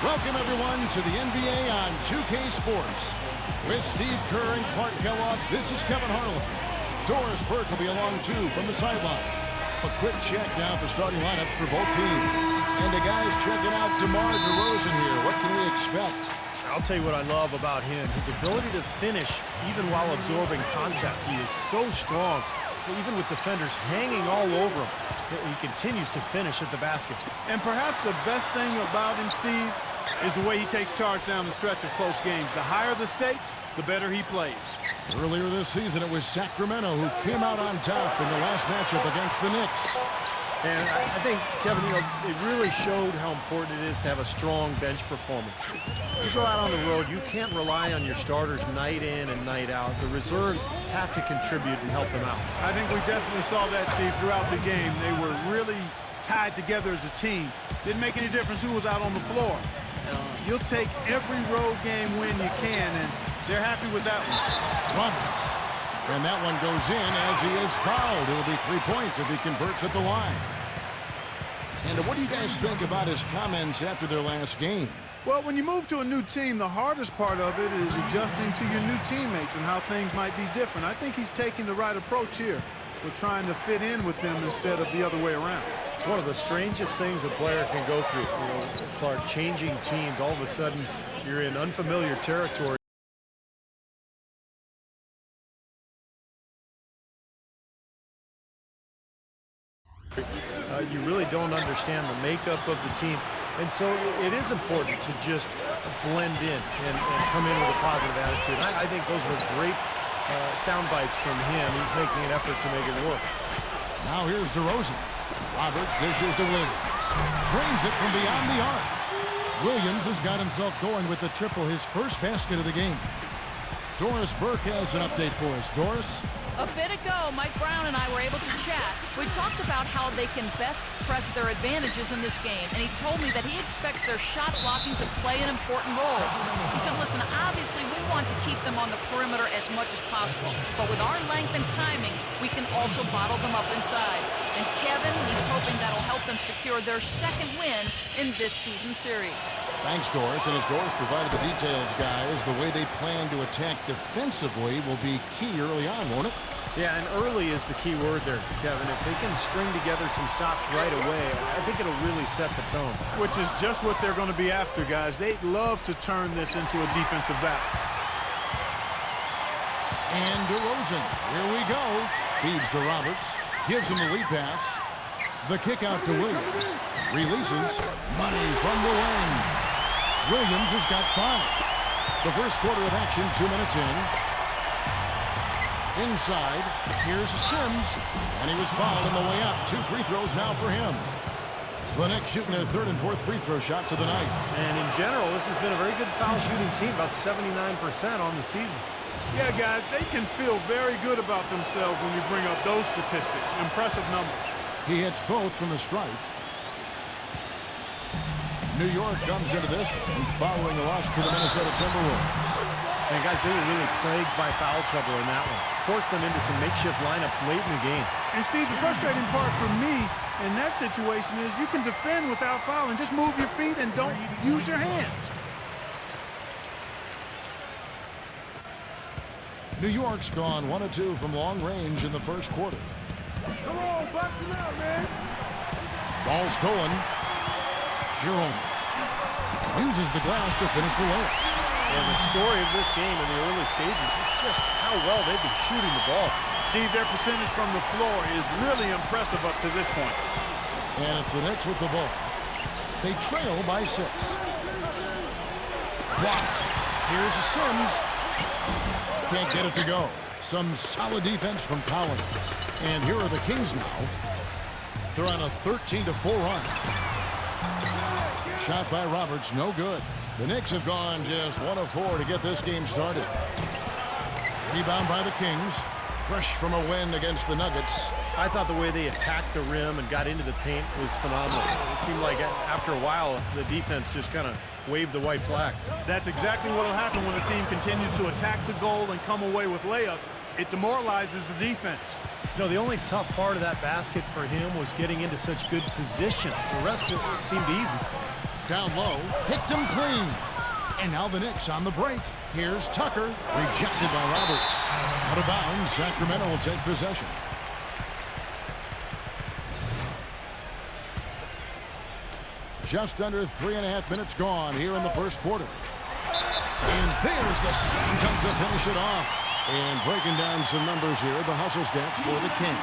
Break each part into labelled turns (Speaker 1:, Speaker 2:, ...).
Speaker 1: Welcome, everyone, to the NBA on 2K Sports. With Steve Kerr and Clark Kellogg, this is Kevin Harlan. Doris Burke will be along, too, from the sideline. A quick check down for starting lineups for both teams. And the guys checking out DeMar DeRozan here. What can we expect?
Speaker 2: I'll tell you what I love about him. His ability to finish even while absorbing contact. He is so strong. Even with defenders hanging all over him, he continues to finish at the basket.
Speaker 3: And perhaps the best thing about him, Steve, is the way he takes charge down the stretch of close games. The higher the stakes, the better he plays.
Speaker 1: Earlier this season, it was Sacramento who came out on top in the last matchup against the Knicks.
Speaker 2: And I think, Kevin, it really showed how important it is to have a strong bench performance. You go out on the road, you can't rely on your starters night in and night out. The reserves have to contribute and help them out.
Speaker 3: I think we definitely saw that, Steve, throughout the game. They were really tied together as a team. Didn't make any difference who was out on the floor. You'll take every road game win you can, and they're happy with that one.
Speaker 1: Roberts. And that one goes in as he is fouled. It'll be 3 points if he converts at the line. And what do you guys think about his comments after their last game?
Speaker 3: Well, when you move to a new team, the hardest part of it is adjusting to your new teammates and how things might be different. I think he's taking the right approach here with trying to fit in with them instead of the other way around.
Speaker 2: It's one of the strangest things a player can go through. Clark, changing teams, all of a sudden you're in unfamiliar territory. You really don't understand the makeup of the team. And so it is important to just blend in and come in with a positive attitude. I think those were great sound bites from him. He's making an effort to make it work.
Speaker 1: Now here's DeRozan. Roberts dishes to Williams. Drains it from beyond the arc. Williams has got himself going with the triple, his first basket of the game. Doris Burke has an update for us. Doris?
Speaker 4: A bit ago, Mike Brown and I were able to chat. We talked about how they can best press their advantages in this game, and he told me that he expects their shot blocking to play an important role. He said, listen, obviously we want to keep them on the perimeter as much as possible, but with our length and timing, we can also bottle them up inside. And Kevin, he's hoping that'll help them secure their second win in this season series.
Speaker 1: Thanks, Doris. And as Doris provided the details, guys, the way they plan to attack defensively will be key early on, won't it?
Speaker 2: Yeah, and early is the key word there, Kevin. If they can string together some stops right away, I think it'll really set the tone.
Speaker 3: Which is just what they're going to be after, guys. They'd love to turn this into a defensive battle.
Speaker 1: And DeRozan, here we go. Feeds to Roberts. Gives him the lead pass. The kick out to Williams. Releases. Money from the wing. Williams has got 5. The first quarter of action, 2 minutes in. Inside, here's Sims, and he was fouled on the way up. 2 free throws now for him. The Knicks shooting their 3rd and 4th free throw shots of the night.
Speaker 2: And in general, this has been a very good foul shooting team, about 79% on the season.
Speaker 3: Yeah, guys, they can feel very good about themselves when you bring up those statistics. Impressive numbers.
Speaker 1: He hits both from the stripe. New York comes into this one following the loss to the Minnesota Timberwolves.
Speaker 2: And guys, they were really plagued by foul trouble in that one. Forced them into some makeshift lineups late in the game.
Speaker 3: And Steve, the frustrating part for me in that situation is you can defend without fouling. Just move your feet and don't use your hands.
Speaker 1: New York's gone 1 of 2 from long range in the first quarter.
Speaker 3: Come on, box him out, man.
Speaker 1: Ball stolen. Jerome uses the glass to finish the layup.
Speaker 2: And the story of this game in the early stages is just how well they've been shooting the ball.
Speaker 3: Steve, their percentage from the floor is really impressive up to this point.
Speaker 1: And it's the Knicks with the ball. They trail by 6. Blocked. Here's a Sims. Can't get it to go. Some solid defense from Collins. And here are the Kings now. They're on a 13-4 run. Shot by Roberts, no good. The Knicks have gone just 1 of 4 to get this game started. Rebound by the Kings. Fresh from a win against the Nuggets.
Speaker 2: I thought the way they attacked the rim and got into the paint was phenomenal. It seemed like after a while, the defense just kind of waved the white flag.
Speaker 3: That's exactly what will happen when a team continues to attack the goal and come away with layups. It demoralizes the defense.
Speaker 2: You know, the only tough part of that basket for him was getting into such good position. The rest of it seemed easy.
Speaker 1: Down low, hits him clean. And now the Knicks on the break. Here's Tucker, rejected by Roberts. Out of bounds, Sacramento will take possession. Just under 3.5 minutes gone here in the first quarter. And there's the slam dunk to finish it off. And breaking down some numbers here, the hustle stats for the Kings.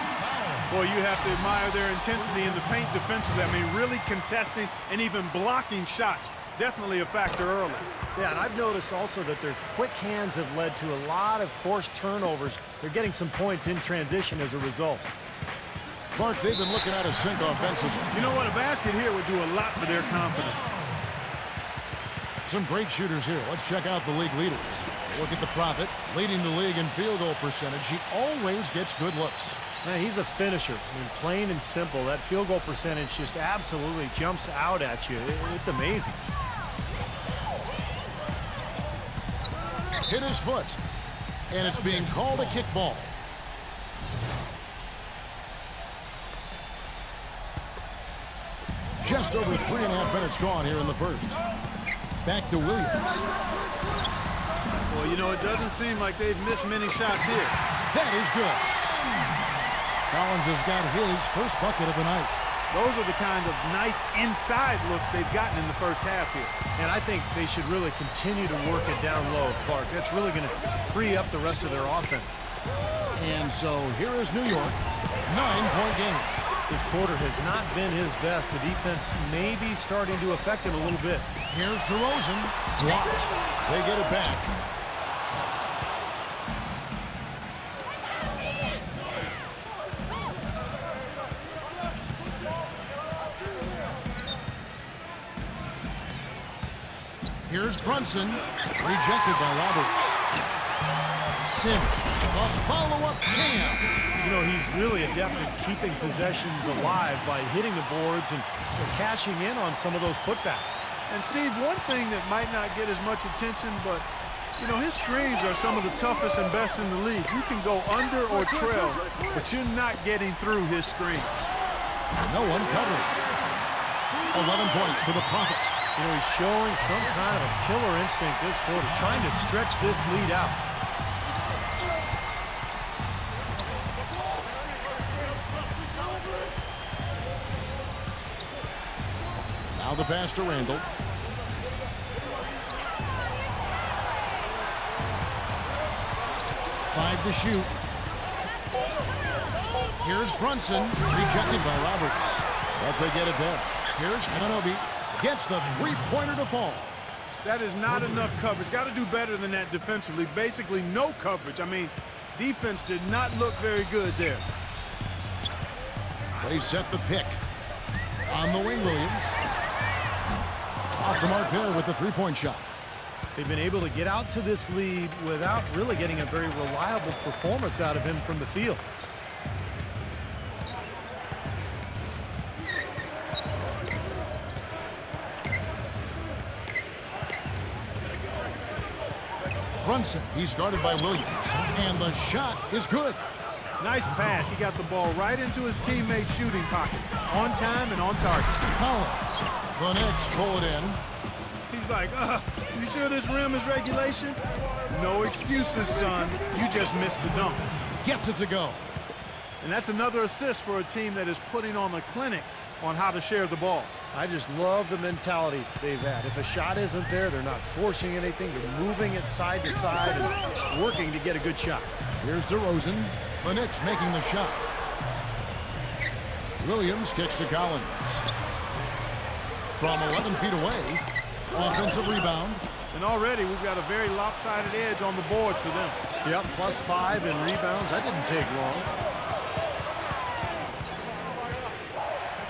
Speaker 3: Boy, you have to admire their intensity in the paint defensively. I mean, really contesting and even blocking shots. Definitely a factor early.
Speaker 2: Yeah, and I've noticed also that their quick hands have led to a lot of forced turnovers. They're getting some points in transition as a result.
Speaker 1: Clark, they've been looking at a sink offensively.
Speaker 3: You know what? A basket here would do a lot for their confidence.
Speaker 1: Some great shooters here. Let's check out the league leaders. Look at the Prophet, leading the league in field goal percentage. He always gets good looks.
Speaker 2: Man, he's a finisher. I mean, plain and simple. That field goal percentage just absolutely jumps out at you. It's amazing.
Speaker 1: Hit his foot. And it's being called a kickball. Just over 3.5 minutes gone here in the first. Back to Williams.
Speaker 3: Well, you know, it doesn't seem like they've missed many shots here.
Speaker 1: That is good. Collins has got his first bucket of the night.
Speaker 3: Those are the kind of nice inside looks they've gotten in the first half here.
Speaker 2: And I think they should really continue to work it down low, Clark. That's really going to free up the rest of their offense.
Speaker 1: And so here is New York. 9-point game.
Speaker 2: This quarter has not been his best. The defense may be starting to affect him a little bit.
Speaker 1: Here's DeRozan. Blocked. They get it back. Here's Brunson. Rejected by Roberts. Simmons. A follow-up jam.
Speaker 2: You know, he's really adept at keeping possessions alive by hitting the boards and cashing in on some of those putbacks.
Speaker 3: And, Steve, one thing that might not get as much attention, but, you know, his screens are some of the toughest and best in the league. You can go under or trail, but you're not getting through his screens.
Speaker 1: No one covering. 11 points for the Prophet.
Speaker 2: You know, he's showing some kind of a killer instinct this quarter, trying to stretch this lead out.
Speaker 1: Now the pass to Randall. Five to shoot. Here's Brunson, rejected by Roberts. But they get it down. Here's Panobi. Gets the three-pointer to fall.
Speaker 3: That is not enough coverage. Got to do better than that defensively. Basically no coverage. I mean, defense did not look very good there.
Speaker 1: They set the pick. On the wing, Williams. Off the mark there with the three-point shot.
Speaker 2: They've been able to get out to this lead without really getting a very reliable performance out of him from the field.
Speaker 1: Brunson, he's guarded by Williams. And the shot is good.
Speaker 3: Nice pass. He got the ball right into his teammate's shooting pocket. On time and on target.
Speaker 1: Collins. The Knicks pull it in.
Speaker 3: He's like, you sure this rim is regulation? No excuses, son. You just missed the dunk.
Speaker 1: Gets it to go.
Speaker 3: And that's another assist for a team that is putting on a clinic on how to share the ball.
Speaker 2: I just love the mentality they've had. If a shot isn't there, they're not forcing anything. They're moving it side to side and working to get a good shot.
Speaker 1: Here's DeRozan. The Knicks making the shot. Williams kicks to Collins. From 11 feet away. Offensive rebound.
Speaker 3: And already we've got a very lopsided edge on the board for them.
Speaker 2: Yep, +5 in rebounds. That didn't take long.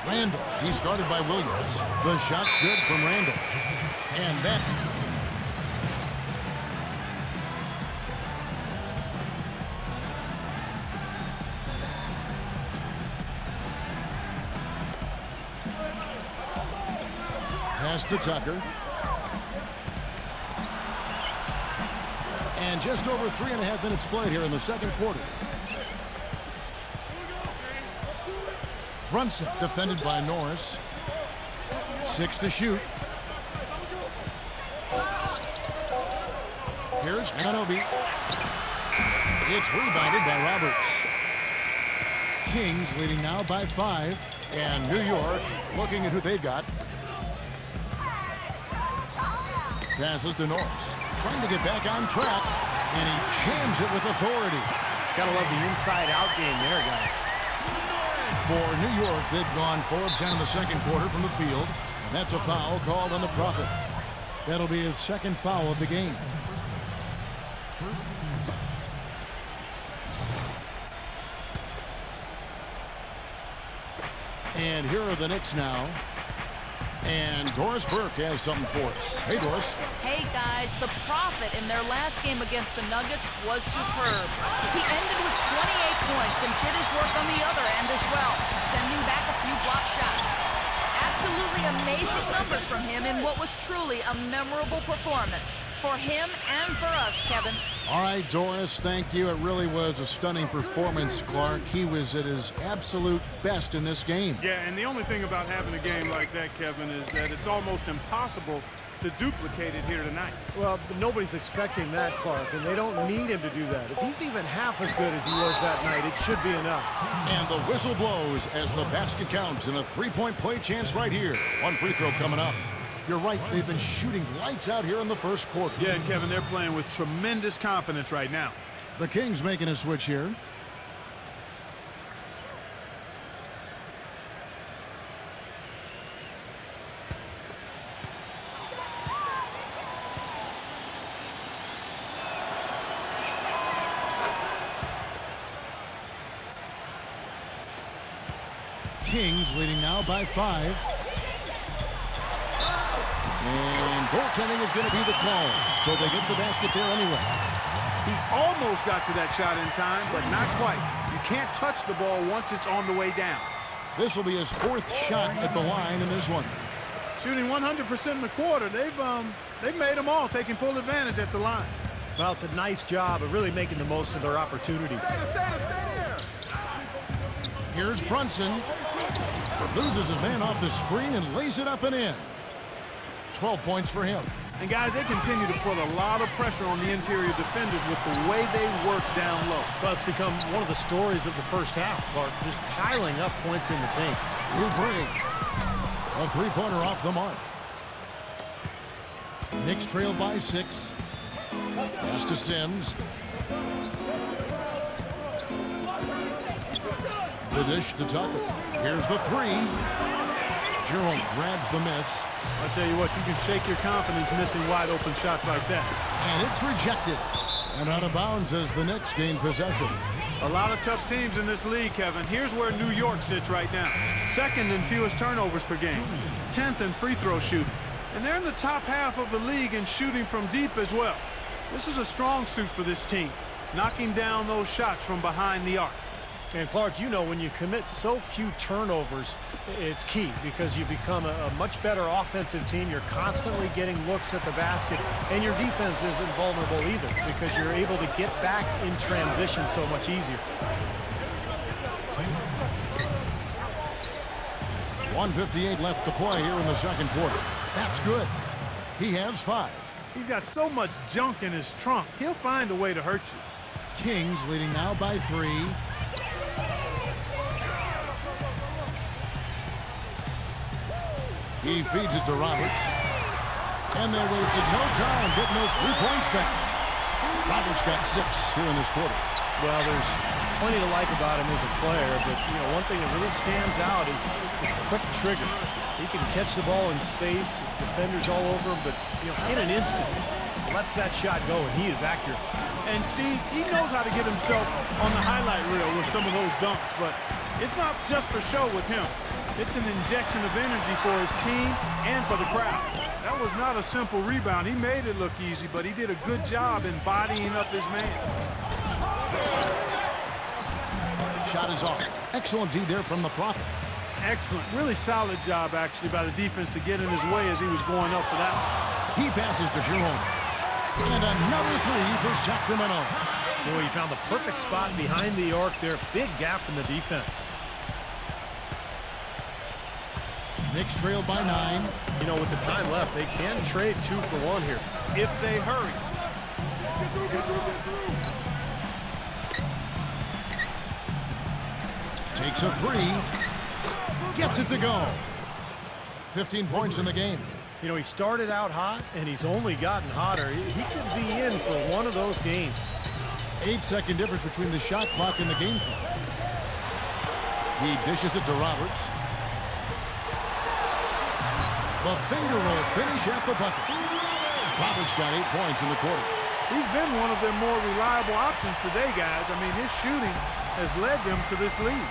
Speaker 1: Randall, he's guarded by Williams. The shot's good from Randall. And that pass to Tucker. And just over 3.5 minutes played here in the second quarter. Brunson defended by Norris. 6 to shoot. Here's Manobi. It's rebounded by Roberts. Kings leading now by 5. And New York looking at who they've got. Passes to Norris. Trying to get back on track. And he jams it with authority.
Speaker 2: Gotta love the inside-out game there, guys.
Speaker 1: For New York, they've gone 4 of 10 in the second quarter from the field. And that's a foul called on the Prophet. That'll be his second foul of the game. And here are the Knicks now. And Doris Burke has something for us. Hey, Doris.
Speaker 4: Hey, guys, the Prophet in their last game against the Nuggets was superb. He ended with 28 points and did his work on the other end as well, sending back a few block shots. Absolutely amazing numbers from him in what was truly a memorable performance. For him and for us, Kevin.
Speaker 1: All right, Doris, thank you. It really was a stunning performance, Clark. He was at his absolute best in this game.
Speaker 3: Yeah, and the only thing about having a game like that, Kevin, is that it's almost impossible to duplicate it here tonight.
Speaker 2: Well, nobody's expecting that, Clark, and they don't need him to do that. If he's even half as good as he was that night, it should be enough.
Speaker 1: And the whistle blows as the basket counts and a three-point play chance right here. One free throw coming up. You're right, they've been shooting lights out here in the first quarter.
Speaker 3: Yeah, and Kevin, they're playing with tremendous confidence right now.
Speaker 1: The Kings making a switch here. Kings leading now by 5. And goaltending is going to be the call, so they get the basket there anyway.
Speaker 3: He almost got to that shot in time, but not quite. You can't touch the ball once it's on the way down.
Speaker 1: This will be his 4th shot at the line in this one.
Speaker 3: Shooting 100% in the quarter. They've made them all, taking full advantage at the line.
Speaker 2: Well, it's a nice job of really making the most of their opportunities.
Speaker 1: Here's Brunson. Loses his man off the screen and lays it up and in. 12 points for him.
Speaker 3: And guys, they continue to put a lot of pressure on the interior defenders with the way they work down low.
Speaker 2: Well, it's become one of the stories of the first half, Clark, just piling up points in the paint.
Speaker 1: Oubre. A three-pointer off the mark. Knicks trail by 6. Pass to Sims. The dish to Tucker. Here's the 3. Jerome grabs the miss.
Speaker 3: I'll tell you what, you can shake your confidence missing wide open shots like that.
Speaker 1: And it's rejected. And out of bounds as the Knicks gain possession.
Speaker 3: A lot of tough teams in this league, Kevin. Here's where New York sits right now. 2nd in fewest turnovers per game. 10th in free throw shooting. And they're in the top half of the league in shooting from deep as well. This is a strong suit for this team, knocking down those shots from behind the arc.
Speaker 2: And Clark, you know, when you commit so few turnovers, it's key because you become a much better offensive team. You're constantly getting looks at the basket, and your defense isn't vulnerable either because you're able to get back in transition so much easier.
Speaker 1: 1:58 left to play here in the second quarter. That's good. He has 5.
Speaker 3: He's got so much junk in his trunk. He'll find a way to hurt you.
Speaker 1: Kings leading now by 3. He feeds it to Roberts. And they wasted no time getting those 3 points back. Roberts got 6 here in this quarter.
Speaker 2: Well, there's plenty to like about him as a player, but you know, one thing that really stands out is the quick trigger. He can catch the ball in space, defenders all over him, but you know, in an instant, lets that shot go, and he is accurate.
Speaker 3: And Steve, he knows how to get himself on the highlight reel with some of those dunks, but it's not just for show with him. It's an injection of energy for his team and for the crowd. That was not a simple rebound. He made it look easy, but he did a good job embodying up his man.
Speaker 1: Shot is off. Excellent D there from the Prophet.
Speaker 3: Excellent. Really solid job, actually, by the defense to get in his way as he was going up for that one.
Speaker 1: He passes to Jerome. And another 3 for Sacramento.
Speaker 2: Boy, he found the perfect spot behind the arc there. Big gap in the defense.
Speaker 1: Knicks trailed by 9.
Speaker 2: You know, with the time left, they can trade 2 for 1 here.
Speaker 3: If they hurry.
Speaker 1: Takes a three. Gets it to go. 15 points in the game.
Speaker 2: You know, he started out hot, and he's only gotten hotter. He could be in for one of those games.
Speaker 1: 8-second difference between the shot clock and the game clock. He dishes it to Roberts. The finger roll finish at the bucket. Roberts got 8 points in the quarter.
Speaker 3: He's been one of their more reliable options today, guys. I mean, his shooting has led them to this lead.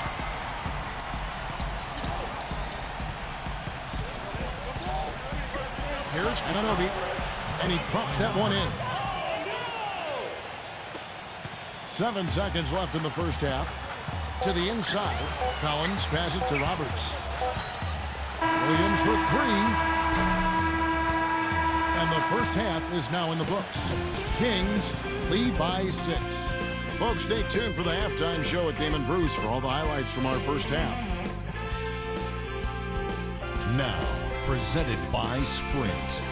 Speaker 1: Here's Anunoby, and he drops that one in. 7 seconds left in the first half. To the inside, Collins passes it to Roberts. Williams for three. And the first half is now in the books. Kings lead by 6. Folks, stay tuned for the halftime show at Damon Bruce for all the highlights from our first half.
Speaker 5: Now, presented by Sprint.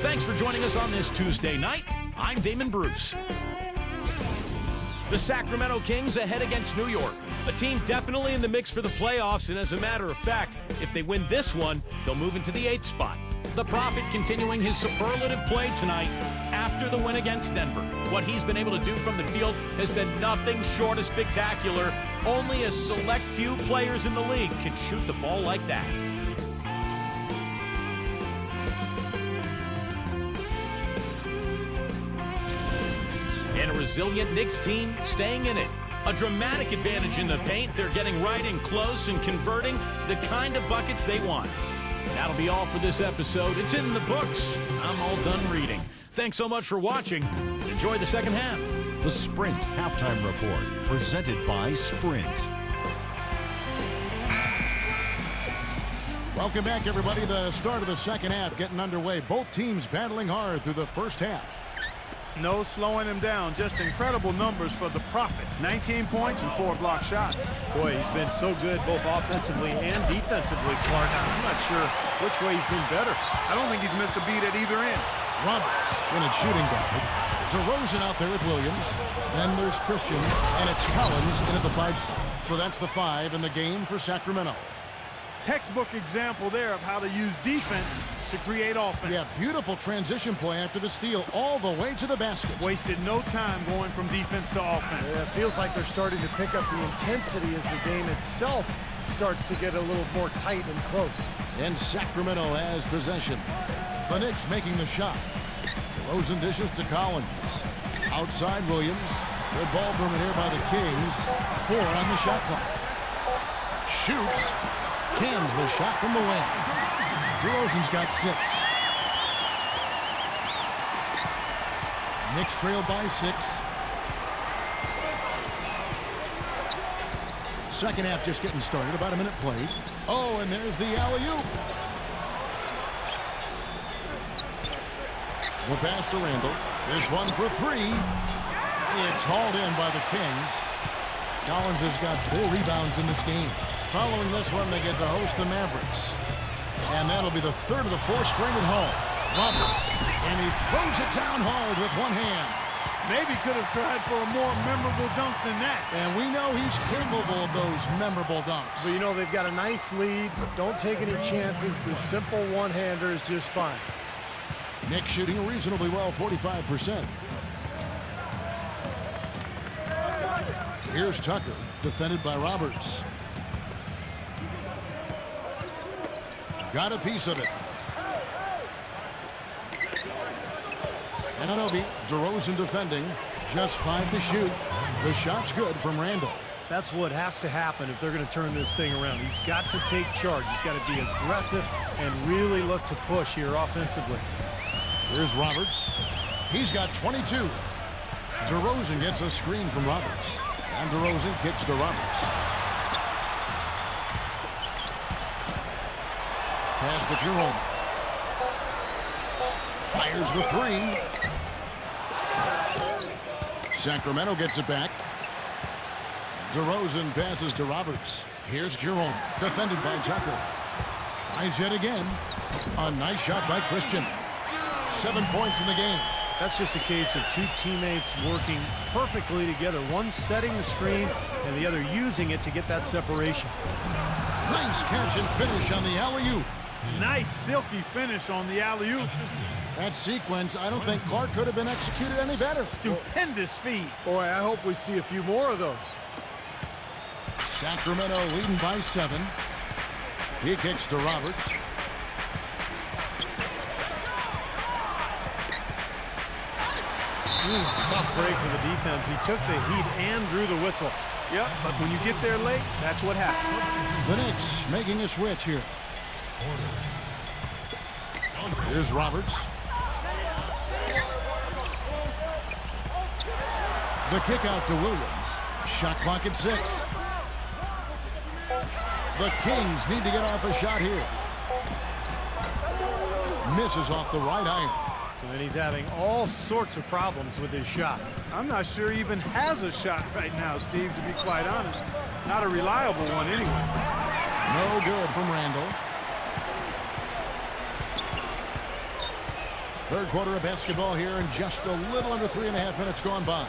Speaker 6: Thanks for joining us on this Tuesday night. I'm Damon Bruce. The Sacramento Kings ahead against New York. A team definitely in the mix for the playoffs, and as a matter of fact, if they win this one, they'll move into the 8th spot. The Prophet continuing his superlative play tonight after the win against Denver. What he's been able to do from the field has been nothing short of spectacular. Only a select few players in the league can shoot the ball like that. And a resilient Knicks team staying in it. A dramatic advantage in the paint. They're getting right in close and converting the kind of buckets they want. That'll be all for this episode. It's in the books. I'm all done reading. Thanks so much for watching. Enjoy the second half.
Speaker 5: The Sprint Halftime Report, presented by Sprint.
Speaker 1: Welcome back, everybody. The start of the second half getting underway. Both teams battling hard through the first half.
Speaker 3: No slowing him down. Just incredible numbers for the Prophet. 19 points and 4 block shots.
Speaker 2: Boy, he's been so good both offensively and defensively, Clark. I'm not sure which way he's been better.
Speaker 3: I don't think he's missed a beat at either end.
Speaker 1: Roberts in at shooting guard. DeRozan out there with Williams. Then there's Christian, and it's Collins in at the 5 spot. So that's the 5 in the game for Sacramento.
Speaker 3: Textbook example there of how to use defense to create offense.
Speaker 1: Yeah, beautiful transition play after the steal all the way to the basket.
Speaker 3: Wasted no time going from defense to offense.
Speaker 2: Yeah, it feels like they're starting to pick up the intensity as the game itself starts to get a little more tight and close.
Speaker 1: And Sacramento has possession. The Knicks making the shot. DeRozan dishes to Collins. Outside Williams. Good ball movement here by the Kings. 4 on the shot clock. Shoots. Cans the shot from the wing. DeRozan's got 6. Knicks trail by 6. Second half just getting started. About a minute played. Oh, and there's the alley-oop. The pass to Randall. This one for 3. It's hauled in by the Kings. Collins has got 4 rebounds in this game. Following this one, they get to host the Mavericks. And that'll be the 3rd of the 4th straight at home. Roberts. And he throws it down hard with one hand.
Speaker 3: Maybe could have tried for a more memorable dunk than that.
Speaker 1: And we know he's capable of those memorable dunks.
Speaker 2: But, you know, they've got a nice lead. Don't take any chances. The simple one-hander is just fine.
Speaker 1: Knicks shooting reasonably well, 45%. Here's Tucker, defended by Roberts. Got a piece of it. Anunoby, DeRozan defending. Just 5 to shoot. The shot's good from Randall.
Speaker 2: That's what has to happen if they're going to turn this thing around. He's got to take charge. He's got to be aggressive and really look to push here offensively.
Speaker 1: Here's Roberts. He's got 22. DeRozan gets a screen from Roberts. And DeRozan kicks to Roberts. Pass to Jerome. Fires the 3. Sacramento gets it back. DeRozan passes to Roberts. Here's Jerome, defended by Tucker. Tries yet again. A nice shot by Christian. 7 points in the game.
Speaker 2: That's just a case of two teammates working perfectly together, one setting the screen and the other using it to get that separation.
Speaker 1: Nice catch and finish on the alley-oop.
Speaker 3: Nice silky finish on the alley-oop.
Speaker 1: That sequence, I don't think Clark could have been executed any better.
Speaker 3: Stupendous feed.
Speaker 2: Boy, I hope we see a few more of those.
Speaker 1: Sacramento leading by 7. He kicks to Roberts.
Speaker 2: Tough break for the defense. He took the heat and drew the whistle.
Speaker 3: Yep, but when you get there late, that's what happens.
Speaker 1: The Knicks making a switch here. Here's Roberts. The kick out to Williams. Shot clock at 6. The Kings need to get off a shot here. Misses off the right iron.
Speaker 2: And he's having all sorts of problems with his shot.
Speaker 3: I'm not sure he even has a shot right now, Steve, to be quite honest. Not a reliable one anyway.
Speaker 1: No good from Randall. Third quarter of basketball here, and just a little under 3.5 minutes gone by.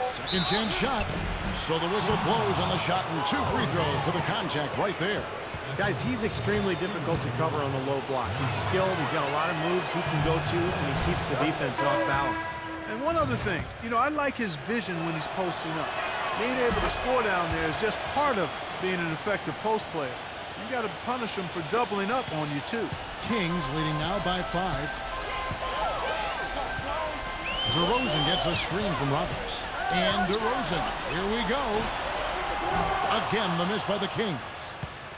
Speaker 1: Second chance shot. So the whistle blows on the shot, and 2 free throws for the contact right there.
Speaker 2: Guys, he's extremely difficult to cover on the low block. He's skilled. He's got a lot of moves he can go to, and he keeps the defense off balance.
Speaker 3: And one other thing, I like his vision when he's posting up. Being able to score down there is just part of being an effective post player. You got to punish him for doubling up on you, too.
Speaker 1: Kings leading now by 5. DeRozan gets a screen from Roberts. And DeRozan, here we go. Again, the miss by the Kings.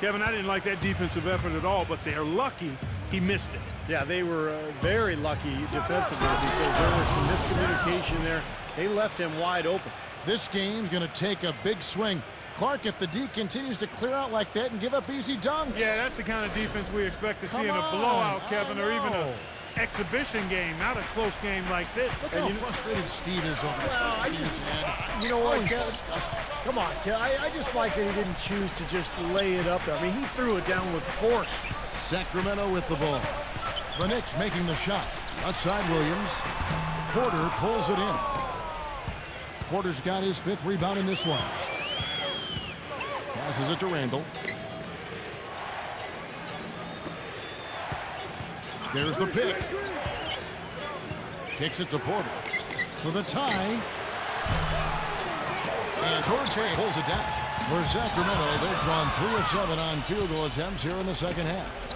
Speaker 3: Kevin, I didn't like that defensive effort at all, but they're lucky he missed it.
Speaker 2: Yeah, they were very lucky defensively because there was some miscommunication there. They left him wide open.
Speaker 1: This game's going to take a big swing. Clark, if the D continues to clear out like that and give up easy dunks.
Speaker 3: Yeah, that's the kind of defense we expect to see in a
Speaker 1: Come on.
Speaker 3: blowout, Kevin, or even an exhibition game, not a close game like this.
Speaker 1: Look how frustrated Steve is over there.
Speaker 2: Well, I just, you know what, Kevin? Come on, Kevin. I just like that he didn't choose to just lay it up there. I mean, he threw it down with force.
Speaker 1: Sacramento with the ball. The Knicks making the shot. Outside Williams. Porter pulls it in. Porter's got his 5th rebound in this one. Passes it to Randall. There's the pick. Kicks it to Porter. For the tie. And Torte pulls it down. For Sacramento, they've drawn 3 of 7 on field goal attempts here in the second half.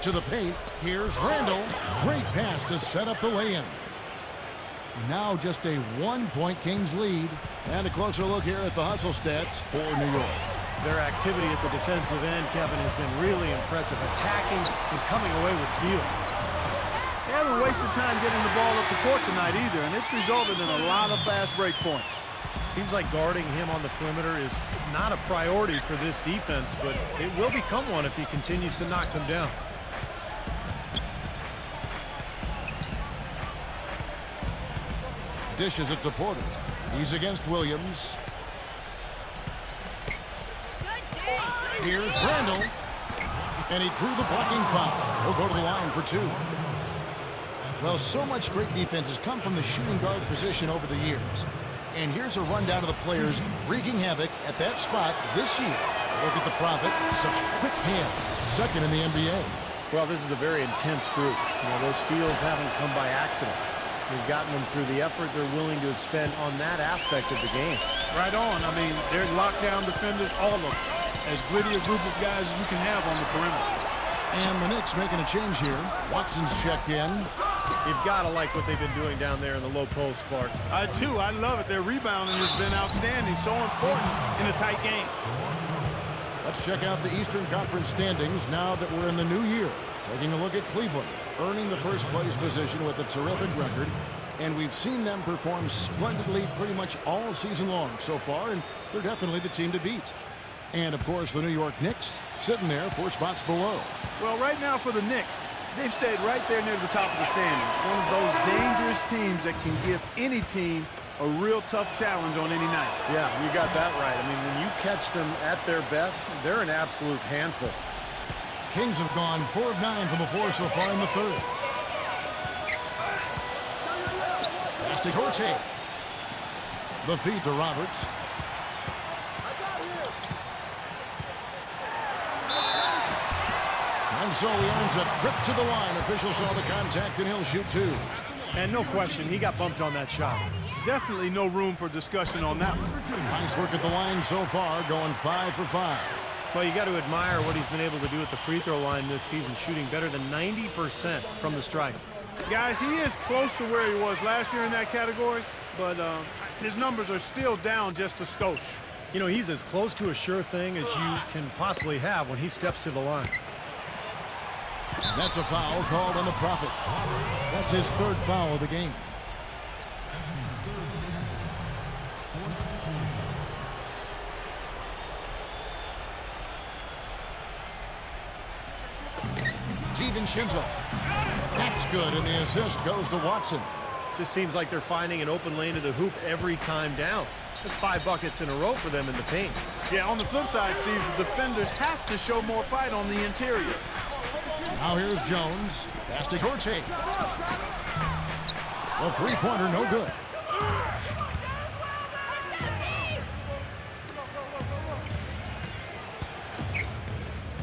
Speaker 1: To the paint, here's Randall. Great pass to set up the lay-in. Now just a 1-point Kings lead. And a closer look here at the hustle stats for New York.
Speaker 2: Their activity at the defensive end, Kevin, has been really impressive. Attacking and coming away with steals.
Speaker 3: They haven't wasted time getting the ball up the court tonight either, and it's resulted in a lot of fast break points.
Speaker 2: Seems like guarding him on the perimeter is not a priority for this defense, but it will become one if he continues to knock them down.
Speaker 1: Dishes it to Porter. He's against Williams. Here's Randall. And he drew the blocking foul. He'll go to the line for 2. Well, so much great defense has come from the shooting guard position over the years. And here's a rundown of the players wreaking havoc at that spot this year. Look at the Prophet. Such quick hands. Second in the NBA.
Speaker 2: Well, this is a very intense group. Those steals haven't come by accident. They've gotten them through the effort they're willing to expend on that aspect of the game.
Speaker 3: Right on. I mean, they're lockdown defenders, all of them. As gritty a group of guys as you can have on the perimeter.
Speaker 1: And the Knicks making a change here. Watson's checked in.
Speaker 2: You've got to like what they've been doing down there in the low post, Clark.
Speaker 3: I do. I love it. Their rebounding has been outstanding. So important in a tight game.
Speaker 1: Let's check out the Eastern Conference standings now that we're in the new year. Taking a look at Cleveland, earning the first place position with a terrific record. And we've seen them perform splendidly pretty much all season long so far, and they're definitely the team to beat. And, of course, the New York Knicks sitting there 4 spots below.
Speaker 3: Well, right now for the Knicks, they've stayed right there near the top of the standings. One of those dangerous teams that can give any team a real tough challenge on any night.
Speaker 2: Yeah, you got that right. I mean, when you catch them at their best, they're an absolute handful.
Speaker 1: Kings have gone 4 of 9 from the floor so far in the third. Pass to Torte. The feed to Roberts. And so he earns a trip to the line. Officials saw the contact, and he'll shoot 2.
Speaker 2: And no question, he got bumped on that shot.
Speaker 3: Definitely no room for discussion on that one.
Speaker 1: Nice work at the line so far, going 5 for 5.
Speaker 2: Well, you got to admire what he's been able to do at the free throw line this season, shooting better than 90% from the stripe.
Speaker 3: Guys, he is close to where he was last year in that category, but his numbers are still down just a skosh.
Speaker 2: You know, he's as close to a sure thing as you can possibly have when he steps to the line.
Speaker 1: That's a foul called on the Prophet. That's his 3rd foul of the game. DiVincenzo. That's good, and the assist goes to Watson.
Speaker 2: Just seems like they're finding an open lane to the hoop every time down. That's 5 buckets in a row for them in the paint.
Speaker 3: Yeah, on the flip side, Steve, the defenders have to show more fight on the interior.
Speaker 1: Now here's Jones. Pass to Torte. A three-pointer, no good.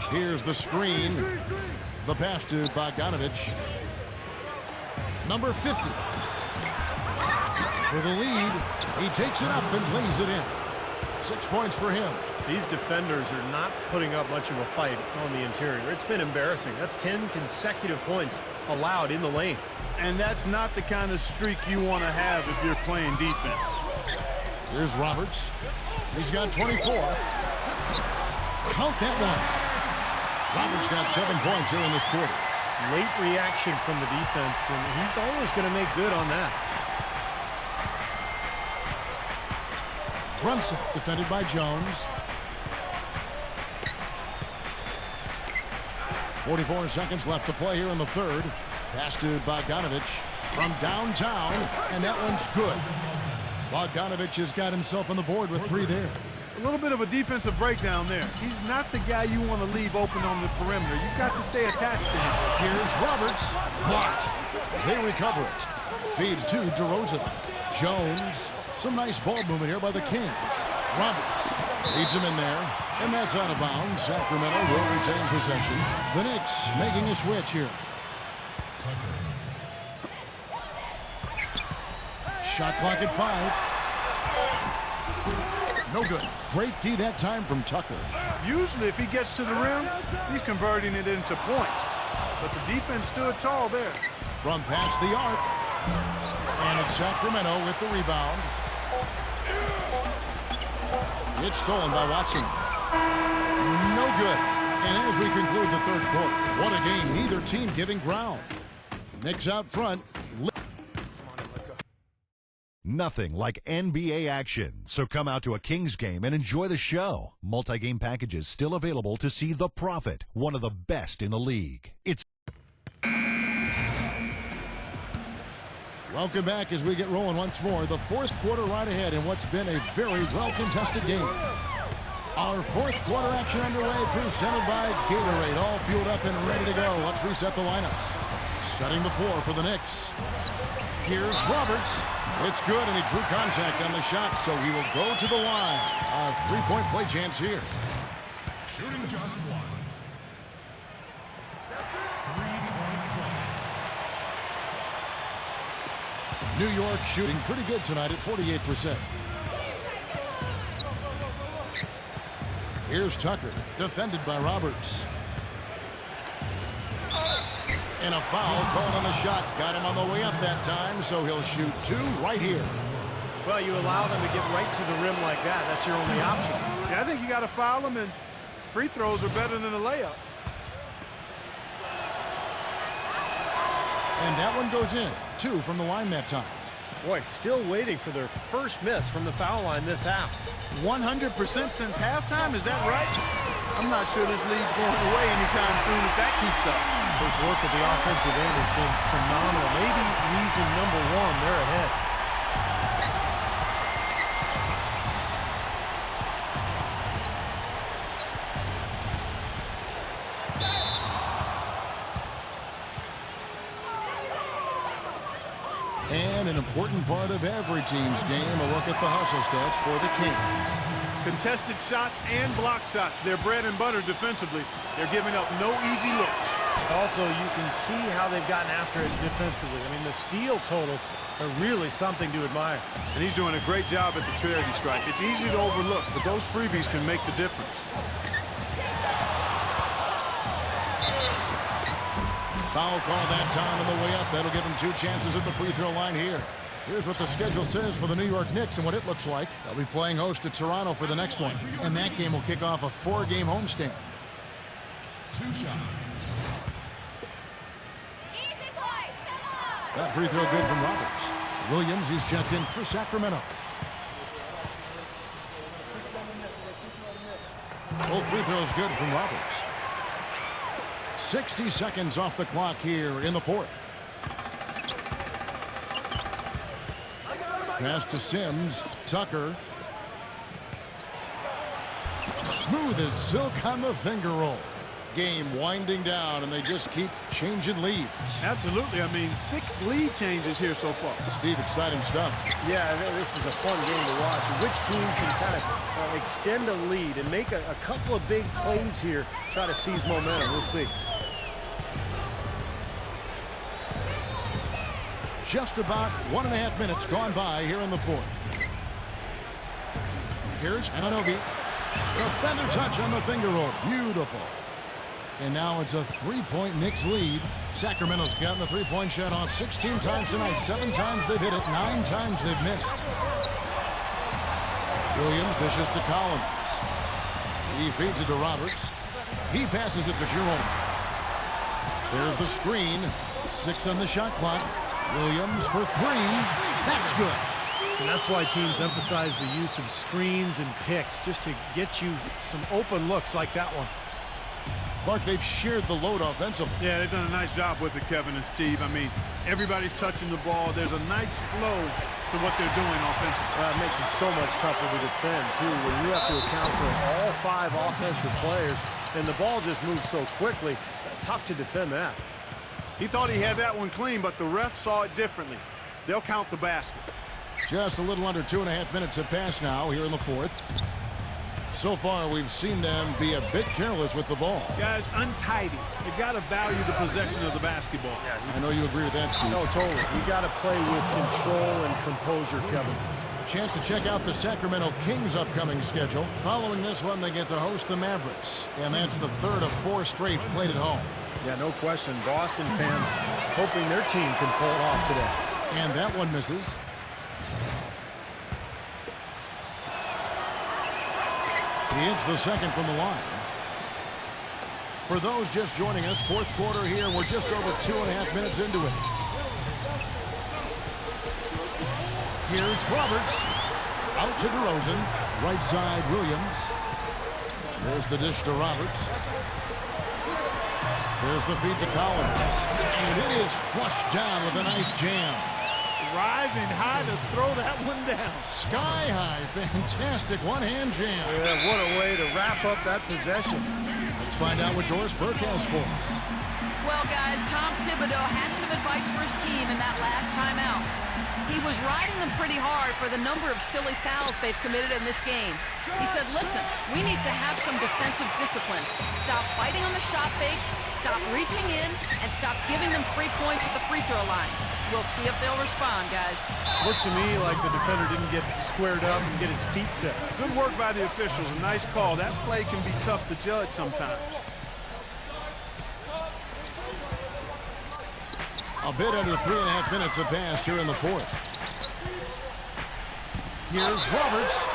Speaker 1: Here's the screen. The pass to Bogdanovich. Number 50. For the lead, he takes it up and lays it in. 6 points for him.
Speaker 2: These defenders are not putting up much of a fight on the interior. It's been embarrassing. That's 10 consecutive points allowed in the lane.
Speaker 3: And that's not the kind of streak you want to have if you're playing defense.
Speaker 1: Here's Roberts. He's got 24. Count that one. Roberts got 7 points here in this quarter.
Speaker 2: Late reaction from the defense, and he's always going to make good on that.
Speaker 1: Brunson defended by Jones. 44 seconds left to play here in the third. Pass to Bogdanovich from downtown, and that one's good. Bogdanovich has got himself on the board with 3 there.
Speaker 3: A little bit of a defensive breakdown there. He's not the guy you want to leave open on the perimeter. You've got to stay attached to him.
Speaker 1: Here's Roberts. Blocked. They recover it. Feeds to DeRozan. Jones. Some nice ball movement here by the Kings. Roberts leads him in there, and that's out of bounds. Sacramento will retain possession. The Knicks making a switch here. Shot clock at 5. No good. Great D that time from Tucker.
Speaker 3: Usually if he gets to the rim, he's converting it into points. But the defense stood tall there.
Speaker 1: From past the arc. And it's Sacramento with the rebound. It's stolen by Watson. No good. And as we conclude the third quarter, what a game. Neither team giving ground. Knicks out front.
Speaker 5: Nothing like NBA action. So come out to a Kings game and enjoy the show. Multi-game packages still available to see The Prophet, one of the best in the league. It's
Speaker 1: Welcome back as we get rolling once more. The fourth quarter right ahead in what's been a very well-contested game. Our fourth quarter action underway, presented by Gatorade. All fueled up and ready to go. Let's reset the lineups. Setting the floor for the Knicks. Here's Roberts. It's good, and he drew contact on the shot, so he will go to the line. A three-point play chance here. Shooting just one. 3-point play. New York shooting pretty good tonight at 48%. Here's Tucker, defended by Roberts. And a foul called on the shot. Got him on the way up that time, so he'll shoot 2 right here.
Speaker 2: Well, you allow them to get right to the rim like that. That's your only option.
Speaker 3: Yeah, I think you got to foul them, and free throws are better than a layup.
Speaker 1: And that one goes in. 2 from the line that time.
Speaker 2: Boy, still waiting for their first miss from the foul line this half.
Speaker 3: 100% since halftime, is that right? I'm not sure this lead's going away anytime soon if that keeps up.
Speaker 2: His work at the offensive end has been phenomenal. Maybe reason number 1, they're ahead.
Speaker 1: And an important part of every team's game, a look at the hustle stats for the Kings.
Speaker 3: Contested shots and block shots. They're bread and butter defensively. They're giving up no easy looks.
Speaker 2: Also, you can see how they've gotten after it defensively. I mean, the steal totals are really something to admire.
Speaker 3: And he's doing a great job at the charity stripe. It's easy to overlook, but those freebies can make the difference.
Speaker 1: Foul call that time on the way up. That'll give him 2 chances at the free throw line here. Here's what the schedule says for the New York Knicks and what it looks like. They'll be playing host to Toronto for the next one. And that game will kick off a 4-game homestand.
Speaker 5: 2 shots.
Speaker 1: That free throw good from Roberts. Williams, he's checked in for Sacramento. Both free throws good from Roberts. 60 seconds off the clock here in the 4th. Pass to Sims. Tucker. Smooth as silk on the finger roll. Game winding down, and they just keep changing leads.
Speaker 3: Absolutely. I mean, 6 lead changes here so far.
Speaker 1: Steve, exciting stuff.
Speaker 2: Yeah, this is a fun game to watch. Which team can kind of extend a lead and make a couple of big plays here, try to seize momentum. We'll see.
Speaker 1: Just about 1.5 minutes gone by here in the 4th. Here's Anunoby. The feather touch on the finger roll. Beautiful. And now it's a 3-point Knicks lead. Sacramento's gotten the 3-point shot off 16 times tonight. 7 times they've hit it. 9 times they've missed. Williams dishes to Collins. He feeds it to Roberts. He passes it to Jerome. There's the screen. 6 on the shot clock. Williams for 3. That's good.
Speaker 2: And that's why teams emphasize the use of screens and picks, just to get you some open looks like that one.
Speaker 1: Clark, they've shared the load offensively.
Speaker 3: Yeah, they've done a nice job with it, Kevin and Steve. I mean, everybody's touching the ball. There's a nice flow to what they're doing offensively.
Speaker 2: It makes it so much tougher to defend, too, when you have to account for all 5 offensive players, and the ball just moves so quickly. Tough to defend that.
Speaker 3: He thought he had that one clean, but the ref saw it differently. They'll count the basket.
Speaker 1: Just a little under 2.5 minutes have passed now here in the 4th. So far, we've seen them be a bit careless with the ball.
Speaker 3: Guys, untidy. They've got to value the possession of the basketball.
Speaker 1: I know you agree with that, Steve.
Speaker 2: No, totally. You got to play with control and composure, Kevin.
Speaker 1: A chance to check out the Sacramento Kings' upcoming schedule. Following this one, they get to host the Mavericks. And that's the 3rd of 4 straight played at home.
Speaker 2: Yeah, no question. Boston fans hoping their team can pull it off today.
Speaker 1: And that one misses. He hits the second from the line. For those just joining us, 4th quarter here. We're just over 2.5 minutes into it. Here's Roberts. Out to DeRozan. Right side, Williams. There's the dish to Roberts. There's the feed to Collins. And it is flushed down with a nice jam.
Speaker 3: Rising high to throw that one down.
Speaker 1: Sky high. Fantastic one-hand jam.
Speaker 2: Yeah, what a way to wrap up that possession.
Speaker 1: Let's find out what Doris Burke has for us.
Speaker 4: Well, guys, Tom Thibodeau had some advice for his team in that last timeout. He was riding them pretty hard for the number of silly fouls they've committed in this game. He said, listen, we need to have some defensive discipline. Stop fighting on the shot fakes, stop reaching in, and stop giving them free points at the free throw line. We'll see if they'll respond, guys.
Speaker 2: Looked to me like the defender didn't get squared up and get his feet set.
Speaker 3: Good work by the officials. A nice call. That play can be tough to judge sometimes.
Speaker 1: A bit under 3.5 minutes have passed here in the 4th. Here's Roberts.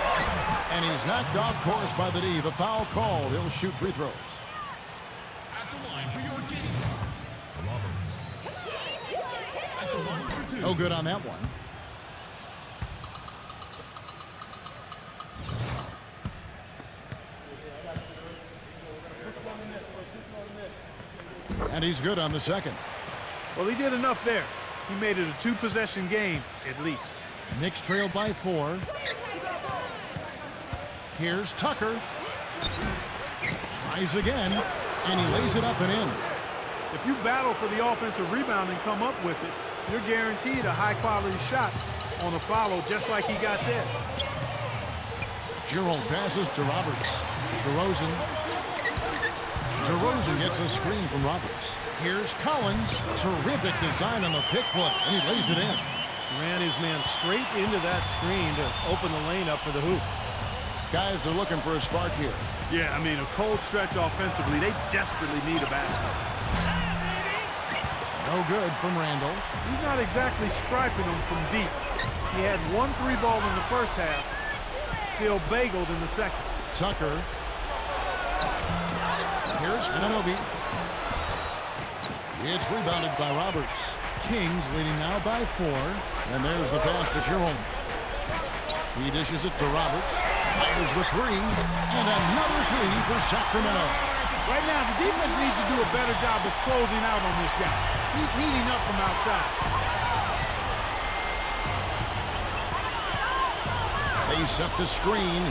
Speaker 1: And he's knocked off course by the D. The foul called. He'll shoot free throws.
Speaker 5: At the line for your Kings, Roberts. At the line for 2.
Speaker 1: No good on that one. And he's good on the second.
Speaker 3: Well, he did enough there. He made it a 2-possession game, at least.
Speaker 1: Knicks trailed by 4. Here's Tucker. Tries again, and he lays it up and in.
Speaker 3: If you battle for the offensive rebound and come up with it, you're guaranteed a high-quality shot on a follow just like he got there.
Speaker 1: Jerome passes to Roberts. DeRozan. DeRozan gets a screen from Roberts. Here's Collins. Terrific design on the pick play, and he lays it in.
Speaker 2: Ran his man straight into that screen to open the lane up for the hoop.
Speaker 1: Guys are looking for a spark here.
Speaker 3: Yeah, I mean, a cold stretch offensively. They desperately need a basket.
Speaker 1: No good from Randall.
Speaker 3: He's not exactly striping them from deep. He had 1 3-ball in the first half. Still bagels in the second.
Speaker 1: Tucker. Here's Manobi. It's rebounded by Roberts. Kings leading now by 4. And there's the pass to Jerome. He dishes it to Roberts. Fires the 3. And another 3 for Sacramento.
Speaker 3: Right now, the defense needs to do a better job of closing out on this guy. He's heating up from outside.
Speaker 1: They set the screen.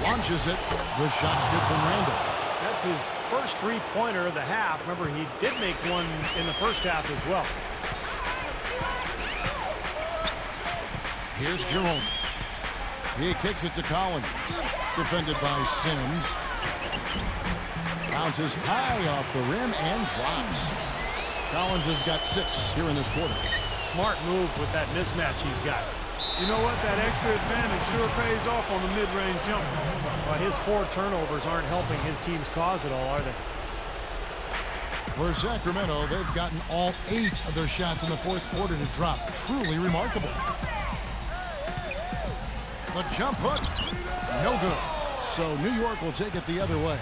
Speaker 1: Launches it. The shot's good from Randall.
Speaker 2: That's his first three-pointer of the half. Remember, he did make one in the first half as well.
Speaker 1: Here's Jerome. He kicks it to Collins. Defended by Sims. Bounces high off the rim and drops. Collins has got 6 here in this quarter.
Speaker 2: Smart move with that mismatch he's got.
Speaker 3: You know what? That extra advantage sure pays off on the mid-range jumper.
Speaker 2: Well, his 4 turnovers aren't helping his team's cause at all, are they?
Speaker 1: For Sacramento, they've gotten all 8 of their shots in the fourth quarter to drop. Truly remarkable. The jump hook, no good. So New York will take it the other way.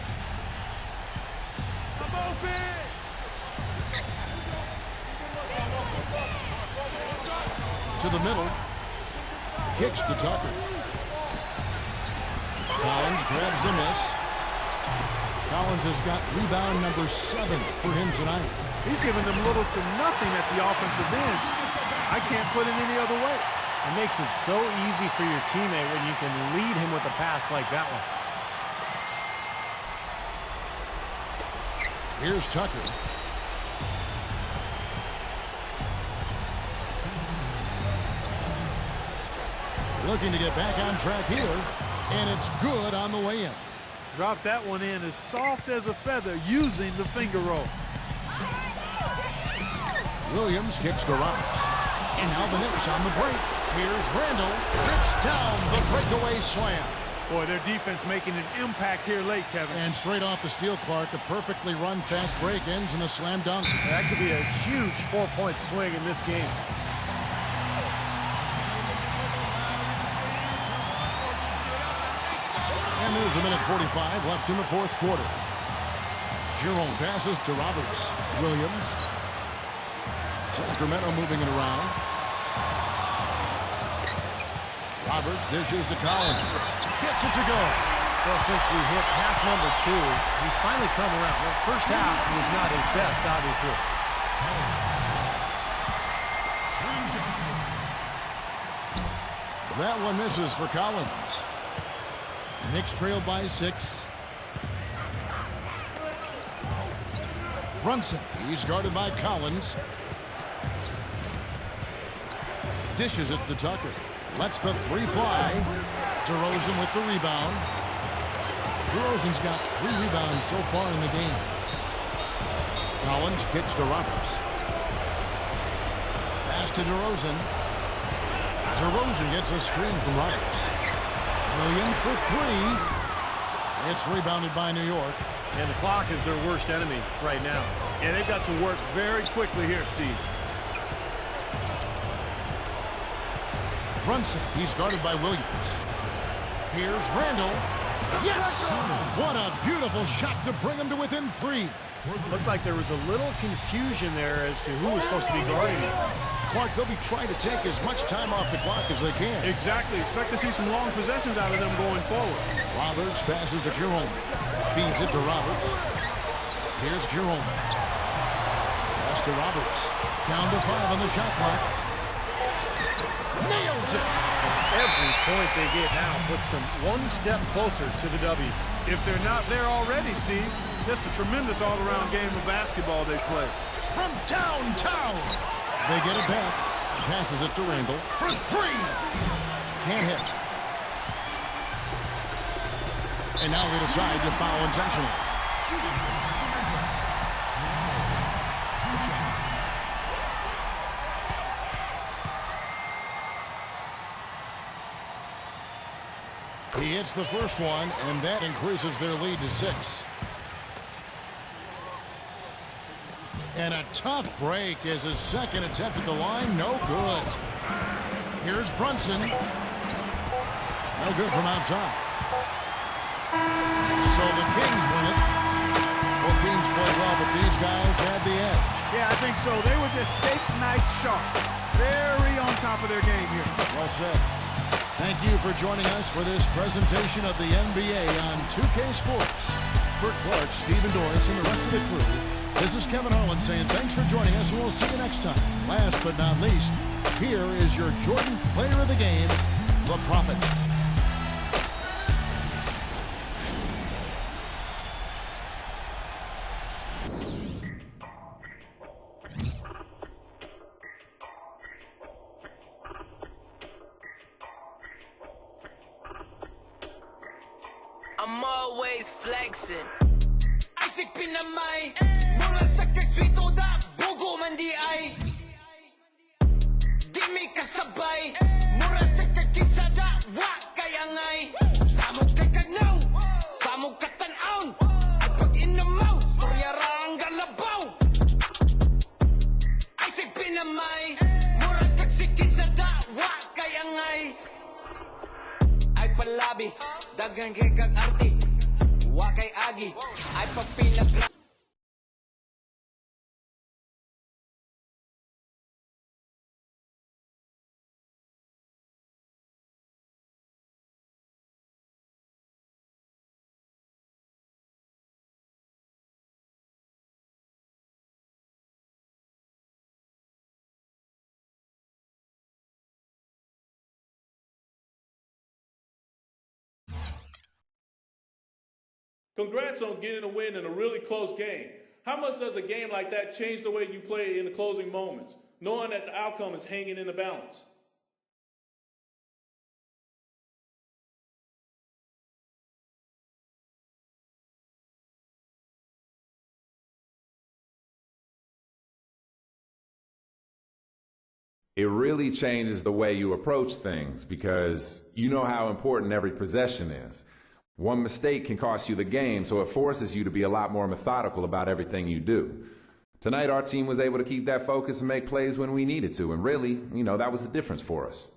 Speaker 1: To the middle. Kicks to Tucker. Collins grabs the miss. Collins has got rebound number 7 for him tonight.
Speaker 3: He's giving them little to nothing at the offensive end. I can't put it any other way.
Speaker 2: It makes it so easy for your teammate when you can lead him with a pass like that one.
Speaker 1: Here's Tucker. Looking to get back on track here, and it's good on the way in.
Speaker 3: Drop that one in as soft as a feather using the finger roll.
Speaker 1: Williams kicks to Roberts. And now the Knicks on the break. Here's Randall. Rips down the breakaway slam.
Speaker 3: Boy, their defense making an impact here late, Kevin.
Speaker 1: And straight off the steal, Clark, a perfectly run fast break ends in a slam dunk.
Speaker 2: That could be a huge 4-point swing in this game.
Speaker 1: And there's a minute 45 left in the fourth quarter. Jerome passes to Roberts. Williams. Sacramento moving it around. Roberts dishes to Collins. Gets it to go.
Speaker 2: Well, since we hit half number 2, he's finally come around. The first half was not his best, obviously.
Speaker 1: That one misses for Collins. Knicks trail by 6. Brunson, he's guarded by Collins. Dishes it to Tucker. Lets the 3 fly. DeRozan with the rebound. DeRozan's got 3 rebounds so far in the game. Collins kicks to Roberts. Pass to DeRozan. DeRozan gets a screen from Roberts. Williams for 3. It's rebounded by New York.
Speaker 2: And the clock is their worst enemy right now.
Speaker 3: Yeah, they've got to work very quickly here, Steve.
Speaker 1: Brunson, he's guarded by Williams. Here's Randall. Yes! What a beautiful shot to bring him to within 3.
Speaker 2: Looked like there was a little confusion there as to who was supposed to be guarding him.
Speaker 1: Clark, they'll be trying to take as much time off the clock as they can.
Speaker 3: Exactly. Expect to see some long possessions out of them going forward.
Speaker 1: Roberts passes to Jerome. Feeds it to Roberts. Here's Jerome. Pass to Roberts. Down to 5 on the shot clock. Nails it!
Speaker 2: Every point they get now puts them one step closer to the W.
Speaker 3: If they're not there already, Steve, just a tremendous all-around game of basketball they play.
Speaker 1: From downtown, They get it back. Passes it to Randall. For three. Can't hit. And now they decide to foul intentionally. He hits the first one, and that increases their lead to 6. And a tough break as his second attempt at the line. No good. Here's Brunson. No good from outside. So the Kings win it. Both teams played well, but these guys had the edge.
Speaker 3: Yeah, I think so. They were just steak knife sharp. Very on top of their game here.
Speaker 1: Well said. Thank you for joining us for this presentation of the NBA on 2K Sports. For Clark, Stephen Doris, and the rest of the crew, this is Kevin Harlan saying thanks for joining us, and we'll see you next time. Last but not least, here is your Jordan Player of the Game, the Prophet.
Speaker 7: I'm always flexing. Isip pinamay, mula sa kaswito da, bugo man di ay. Di mi kasabay, mura sa kakitsa da, wa kayangay. Samog kay kagnaw, samog katanaon. Pag inamaw, storya rang galabaw. Isip pinamay, mura kaksikitsa da, wa kayangay. Ay palabi, dagang kay kag arti, wa kay agi, ay papinag.
Speaker 8: Congrats on getting a win in a really close game. How much does a game like that change the way you play in the closing moments, knowing that the outcome is hanging in the balance?
Speaker 9: It really changes the way you approach things because you know how important every possession is. One mistake can cost you the game, so it forces you to be a lot more methodical about everything you do. Tonight, our team was able to keep that focus and make plays when we needed to, and really, that was the difference for us.